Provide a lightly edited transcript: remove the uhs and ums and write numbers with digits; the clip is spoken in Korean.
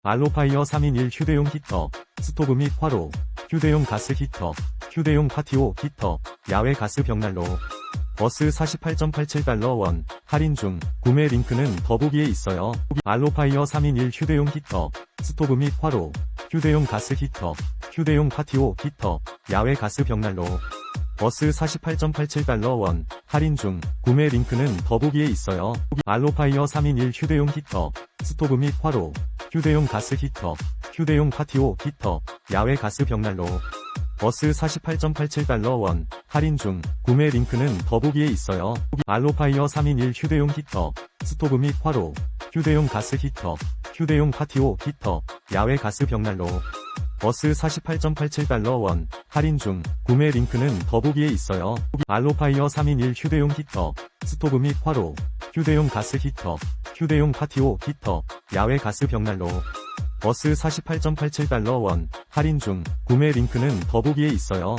알로파이어 3인1 휴대용 히터, 스토브 및 화로, 휴대용 가스 히터, 휴대용 파티오 히터, 야외 가스 벽난로. 버스 48.87달러 원, 할인 중, 구매 링크는 더보기에 있어요. 알로파이어 3인1 휴대용 히터, 스토브 및 화로, 휴대용 가스 히터, 휴대용 파티오 히터, 야외 가스 벽난로. 버스 48.87달러 원, 할인 중, 구매 링크는 더보기에 있어요. 알로파이어 3인1 휴대용 히터, 스토브 및 화로, 휴대용 가스 히터, 휴대용 파티오 히터, 야외 가스 벽난로. 버스 48.87달러 원, 할인 중, 구매 링크는 더보기에 있어요. 알로파이어 3인1 휴대용 히터, 스토브 및 화로, 휴대용 가스 히터, 휴대용 파티오 히터, 야외 가스 벽난로. 버스 48.87달러 원, 할인 중, 구매 링크는 더보기에 있어요. 알로파이어 3인1 휴대용 히터, 스토브 및 화로, 휴대용 가스 히터, 휴대용 파티오 히터, 야외 가스 벽난로. 버스 48.87달러 원, 할인 중, 구매 링크는 더보기에 있어요.